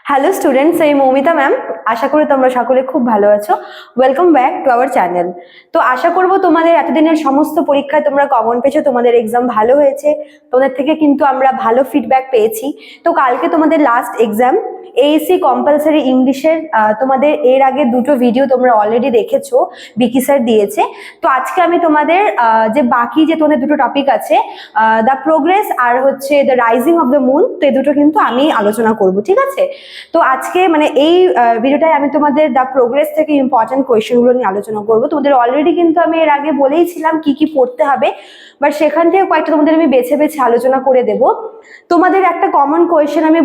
Hello students, আমি Moumita ma'am. আশা করি তোমরা সকলে খুব ভালো আছো। Welcome back to our channel. তো আশা করব তোমাদের এতদিনের সমস্ত পরীক্ষায় তোমরা কমন পেয়েছো, তোমাদের এক্সাম ভালো হয়েছে। তোমাদের থেকে কিন্তু আমরা ভালো ফিডব্যাক পেয়েছি। তো কালকে তোমাদের লাস্ট এক্সাম এএসসি কম্পালসারি ইংলিশের। তোমাদের এর আগে দুটো ভিডিও তোমরা অলরেডি দেখেছো, বিকি স্যার দিয়েছে। তো আজকে আমি তোমাদের যে বাকি যে তোমাদের দুটো টপিক আছে, দ্য প্রোগ্রেস আর হচ্ছে the rising of the moon, তো এই দুটো কিন্তু আমি আলোচনা করব, ঠিক আছে? তো আজকে মানে এই ভিডিওটায় আমি তোমাদের দ্য প্রোগ্রেস থেকে ইম্পর্টেন্ট কোয়েশ্চেনগুলো নিয়ে আলোচনা করব। তোমাদের অলরেডি কিন্তু আমি এর আগে বলেইছিলাম কি কি পড়তে হবে, বাট সেখান থেকে কয়েকটা তোমাদের আমি বেছে বেছে আলোচনা করে দেব। তোমাদের একটা কমন কোয়েশ্চেন আমি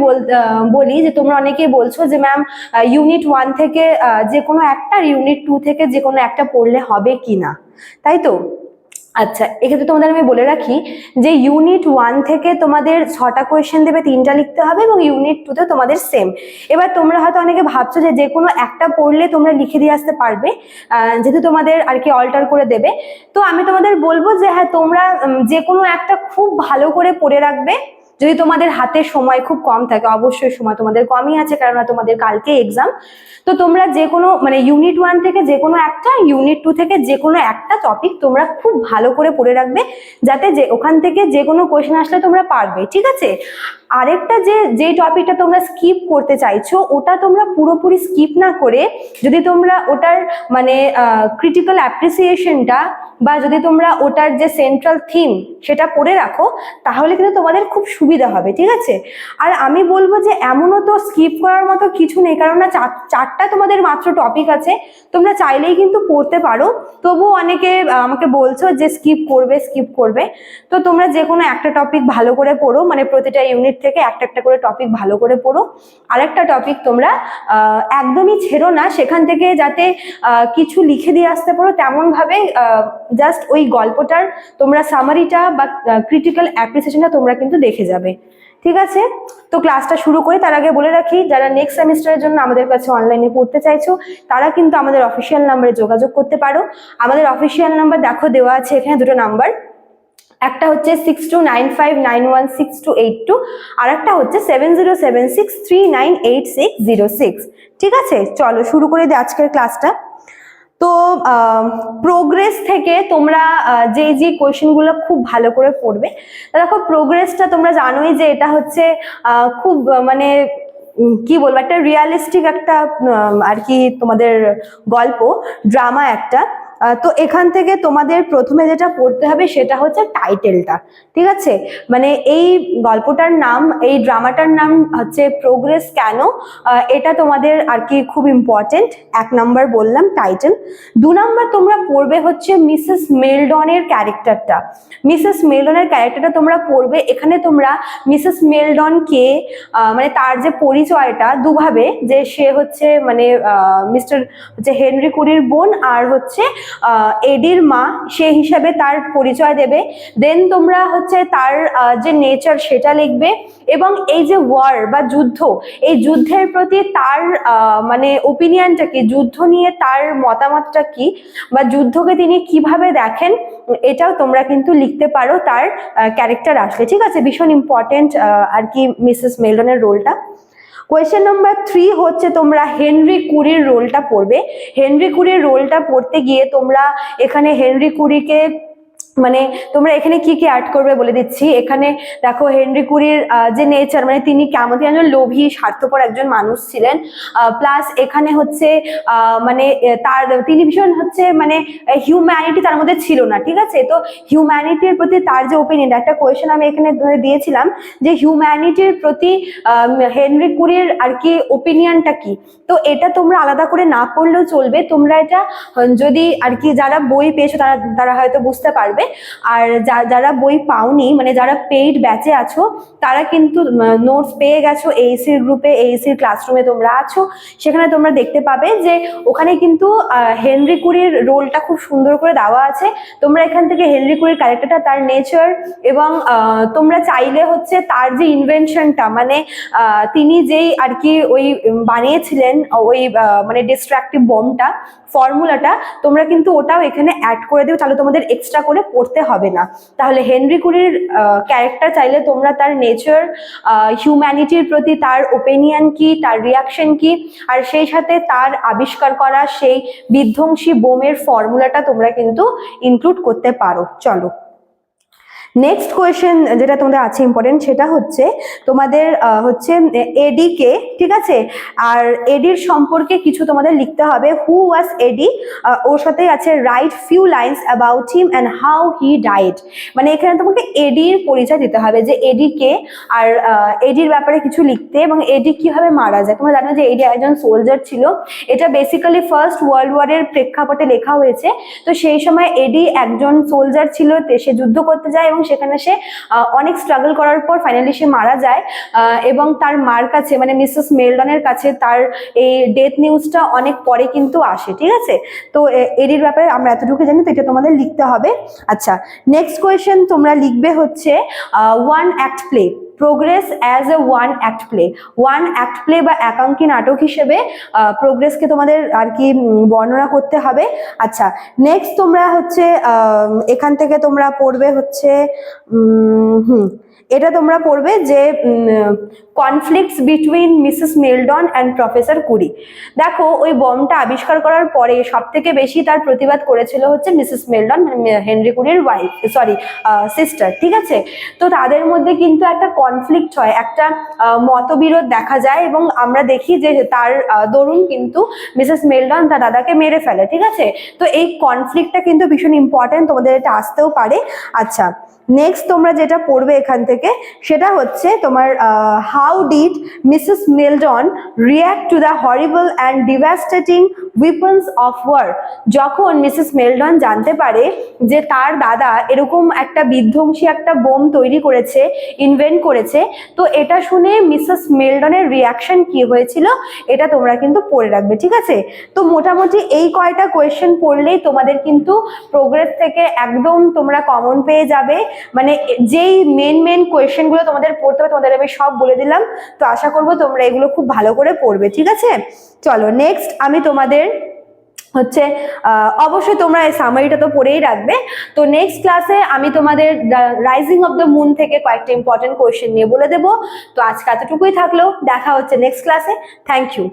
বলি যে তোমরা অনেকেই বলছো যে ম্যাম ইউনিট 1 থেকে যে কোনো একটা, ইউনিট 2 থেকে যে কোনো একটা পড়লে হবে কিনা, তাই তো? আচ্ছা, এক্ষেত্রে তোমাদের আমি বলে রাখি যে ইউনিট 1 থেকে তোমাদের 6টা কোয়েশ্চেন দেবে, 3টা লিখতে হবে, এবং ইউনিট 2 তে তোমাদের সেম। এবার তোমরা হয়তো অনেকে ভাবছো যে যে কোনো একটা পড়লে তোমরা লিখে দিয়ে আসতে পারবে, যেহেতু তোমাদের আর কি অল্টার করে দেবে। তো আমি তোমাদের বলবো যে হ্যাঁ, তোমরা যে কোনো একটা খুব ভালো করে পড়ে রাখবে। যদি তোমাদের হাতে সময় খুব কম থাকে, অবশ্যই সময় তোমাদের কমই আছে, কারণ তোমাদের কালকে এক্সাম। তো তোমরা যে কোনো মানে ইউনিট 1 থেকে যে কোনো একটা, ইউনিট 2 থেকে যে কোনো একটা টপিক তোমরা খুব ভালো করে পড়ে রাখবে, যাতে যে ওখান থেকে যে কোনো কোয়েশ্চেন আসলে তোমরা পারবে, ঠিক আছে? আরেকটা যে টপিকটা তোমরা স্কিপ করতে চাইছো, ওটা তোমরা পুরোপুরি স্কিপ না করে যদি তোমরা ওটার মানে ক্রিটিক্যাল অ্যাপ্রিসিয়েশনটা বা যদি তোমরা ওটার যে সেন্ট্রাল থিম সেটা পড়ে রাখো, তাহলে কিন্তু তোমাদের খুব সুবিধা হবে, ঠিক আছে? আর আমি বলবো যে এমনও তো স্কিপ করার মতো কিছু নেই, কারণ না চারটা তোমাদের মাত্র টপিক আছে, তোমরা চাইলেই কিন্তু পড়তে পারো। তবুও অনেকে আমাকে বলছো যে স্কিপ করবে। তো তোমরা যে কোনো একটা টপিক ভালো করে পড়ো, মানে প্রতিটা ইউনিট থেকে একটা একটা করে টপিক ভালো করে পড়ো। আরেকটা টপিক তোমরা একদমই ছেড়ো না, সেখান থেকে যাতে কিছু লিখে দিয়ে আসতে পারো, তেমন ভাবে জাস্ট ওই গল্পটার তোমরা সামারিটা বা ক্রিটিক্যাল অ্যাপ্রিসিয়েশনটা তোমরা কিন্তু দেখে যাবে, ঠিক আছে? তো ক্লাসটা শুরু করি তার আগে বলে রাখি, যারা নেক্সট সেমিস্টারের জন্য আমাদের কাছে অনলাইনে পড়তে চাইছো, তারা কিন্তু আমাদের অফিসিয়াল নাম্বারে যোগাযোগ করতে পারো। আমাদের অফিসিয়াল নাম্বার দেখো দেওয়া আছে এখানে, দুটো নাম্বার। একটা হচ্ছে 6295916282, আর একটা হচ্ছে 7076398606। ঠিক আছে, চলো শুরু করে দিই আজকের ক্লাসটা। তো প্রোগ্রেস থেকে তোমরা যে কোয়েশ্চেনগুলো খুব ভালো করে পড়বে, দেখো প্রোগ্রেসটা তোমরা জানোই যে এটা হচ্ছে খুব মানে কি বলবো, একটা রিয়ালিস্টিক একটা আর কি তোমাদের গল্প, ড্রামা একটা। তো এখান থেকে তোমাদের প্রথমে যেটা পড়তে হবে সেটা হচ্ছে টাইটেলটা, ঠিক আছে? মানে এই গল্পটার নাম, এই ড্রামাটার নাম হচ্ছে প্রোগ্রেস কেন, এটা তোমাদের আর কি খুব ইম্পর্টেন্ট। 1 নাম্বার বললাম টাইটেল। 2 নাম্বার তোমরা পড়বে হচ্ছে মিসেস মেলডনের ক্যারেক্টারটা। মিসেস মেলডনের ক্যারেক্টারটা তোমরা পড়বে। এখানে তোমরা মিসেস মেলডনকে মানে তার যে পরিচয়টা দুভাবে, যে সে হচ্ছে মানে মিস্টার হচ্ছে হেনরি কুরির বোন, আর হচ্ছে এডির মা, সে হিসাবে তার পরিচয় দেবে। দেন তোমরা হচ্ছে তার যে নেচার সেটা লিখবে, এবং এই যে ওয়ার বা যুদ্ধ, এই যুদ্ধের প্রতি তার মানে ওপিনিয়নটা কি, যুদ্ধ নিয়ে তার মতামতটা কি, বা যুদ্ধকে তিনি কিভাবে দেখেন, এটাও তোমরা কিন্তু লিখতে পারো তার ক্যারেক্টার আসলে, ঠিক আছে? ভীষণ ইম্পর্টেন্ট আর কি মিসেস মেলডনের রোলটা। কোয়েশ্চেন নাম্বার 3 হচ্ছে তোমরা হেনরি কুরির রোলটা পড়বে। হেনরি কুরির রোলটা পড়তে গিয়ে তোমরা এখানে হেনরি কুরিকে মানে তোমরা এখানে কি কি অ্যাড করবে বলে দিচ্ছি। এখানে দেখো হেনরি কুরির যে নেচার, মানে তিনি কেমন একজন লোভী স্বার্থপর একজন মানুষ ছিলেন, প্লাস এখানে হচ্ছে মানে তার তিনি ভীষণ হচ্ছে মানে হিউম্যানিটি তার মধ্যে ছিল না, ঠিক আছে? তো হিউম্যানিটির প্রতি তার যে ওপিনিয়ন, একটা কোয়েশ্চেন আমি এখানে দিয়েছিলাম যে হিউম্যানিটির প্রতি হেনরি কুরির আর কি ওপিনিয়নটা কি। তো এটা তোমরা আলাদা করে না পড়লেও চলবে, তোমরা এটা যদি আর কি যারা বই পেয়েছো তারা হয়তো বুঝতে পারবে। আর যারা বই পাওনি, মানে যারা পেইড ব্যাচে আছো, তারা কিন্তু নোটস পেয়ে গেছো এইসির গ্রুপে, এইসির ক্লাসরুমে তোমরা আছো, সেখানে তোমরা দেখতে পাবে যে ওখানে কিন্তু হেনরি কুরির রোলটা খুব সুন্দর করে দেওয়া আছে। তোমরা এখান থেকে হেনরি কুরির ক্যারেক্টারটা, তার নেচার, এবং তোমরা চাইলে হচ্ছে তার যে ইনভেনশনটা, মানে তিনি যেই আর কি ওই বানিয়েছিলেন ওই মানে ডিস্ট্রাকটিভ বমটা, ফর্মুলাটা, তোমরা কিন্তু ওটাও এখানে অ্যাড করে দিও, তাহলে তোমাদের এক্সট্রা করে পড়তে হবে না। তাহলে হেনরি কুরির ক্যারেক্টার চাইলে তোমরা তার নেচার, হিউম্যানিটির প্রতি তার ওপিনিয়ন কি, তার রিয়াকশন কি, আর সেই সাথে তার আবিষ্কার করা সেই বিধ্বংসী বোমের ফর্মুলাটা তোমরা কিন্তু ইনক্লুড করতে পারো। চলো নেক্সট কোয়েশ্চেন যেটা তোমাদের আছে ইম্পর্টেন্ট, সেটা হচ্ছে তোমাদের হচ্ছে এডি কে, ঠিক আছে, আর এডির সম্পর্কে কিছু তোমাদের লিখতে হবে। হু ওয়াজ এডি, ওর সাথেই আছে right few lines about him and how he died. মানে এখানে তোমাকে এডির পরিচয় দিতে হবে যে এডি কে, আর এডির ব্যাপারে কিছু লিখতে, এবং এডি কিভাবে মারা যায়। তোমরা জানো যে এডি একজন সোলজার ছিল। এটা বেসিক্যালি ফার্স্ট ওয়ার্ল্ড ওয়ারের প্রেক্ষাপটে লেখা হয়েছে। তো সেই সময় এডি একজন সোলজার ছিল, সে যুদ্ধ করতে যায় এবং সেখানে সে অনেক স্ট্রাগল করার পর ফাইনালি সে মারা যায়। এবং তার মার কাছে মানে মিসেস মেলডনের কাছে তার এই ডেথ নিউজটা অনেক পরে কিন্তু আসে, ঠিক আছে। তো এডির ব্যাপারে আমরা এতটুকু জানি, তো এটা তোমাদের লিখতে হবে। আচ্ছা নেক্সট কোয়েশ্চেন তোমরা লিখবে হচ্ছে one act play, progress as a one act play. One act play বা একাঙ্কি নাটক হিসেবে প্রোগ্রেসকে তোমাদের আর কি বর্ণনা করতে হবে। আচ্ছা নেক্সট তোমরা হচ্ছে এখান থেকে তোমরা পড়বে হচ্ছে এটা তোমরা পড়বে যে conflicts between Mrs Meldon and professor Curie. দেখো ওই বমটা আবিষ্কার করার পরে সব থেকে বেশি তার প্রতিবাদ করেছিল হচ্ছে মিসেস মেলডন, মানে হেনরি কুরির ওয়াইফ, সরি সিস্টার, ঠিক আছে। তো তাদের মধ্যে কিন্তু একটা কনফ্লিক্ট হয়, একটা মতবিরোধ দেখা যায়, এবং আমরা দেখি যে তার দরুন কিন্তু মিসেস মেলডন তার দাদাকে মেরে ফেলে, ঠিক আছে। তো এই কনফ্লিক্টটা কিন্তু ভীষণ ইম্পর্টেন্ট, তোমাদের এটা আসতেও পারে। আচ্ছা নেক্সট তোমরা যেটা পড়বে এখান থেকে সেটা হচ্ছে তোমার how did Mrs Meldon react to the horrible and devastating weapons of war. যখন মিসেস মেলডন জানতে পারে যে তার দাদা এরকম একটা বিধ্বংসী একটা বোম তৈরি করেছে, ইনভেন্ট করেছে, তো এটা শুনে মিসেস মেলডনের রিয়াকশন কি হয়েছিল এটা তোমরা কিন্তু পড়ে রাখবে, ঠিক আছে। তো মোটামুটি এই কয়টা কোয়েশ্চেন পড়লেই তোমাদের কিন্তু প্রোগ্রেস থেকে একদম তোমরা কমন পেয়ে যাবে। মানে যেই মেন কোয়েশ্চেনগুলো তোমাদের পড়তে হবে তোমাদের আমি সব বলে দিলাম। তো আশা করবো তোমরা এগুলো খুব ভালো করে পড়বে, ঠিক আছে। চলো নেক্সট আমি তোমাদের হচ্ছে অবশ্যই তোমরা এই সামারিটা তো পড়েই রাখবে। তো নেক্সট ক্লাসে আমি তোমাদের রাইজিং অফ দ্য মুন থেকে কয়েকটা ইম্পর্টেন্ট কোয়েশ্চেন নিয়ে বলে দেবো। তো আজকে এতটুকুই থাকলো, দেখা হচ্ছে নেক্সট ক্লাসে। Thank you.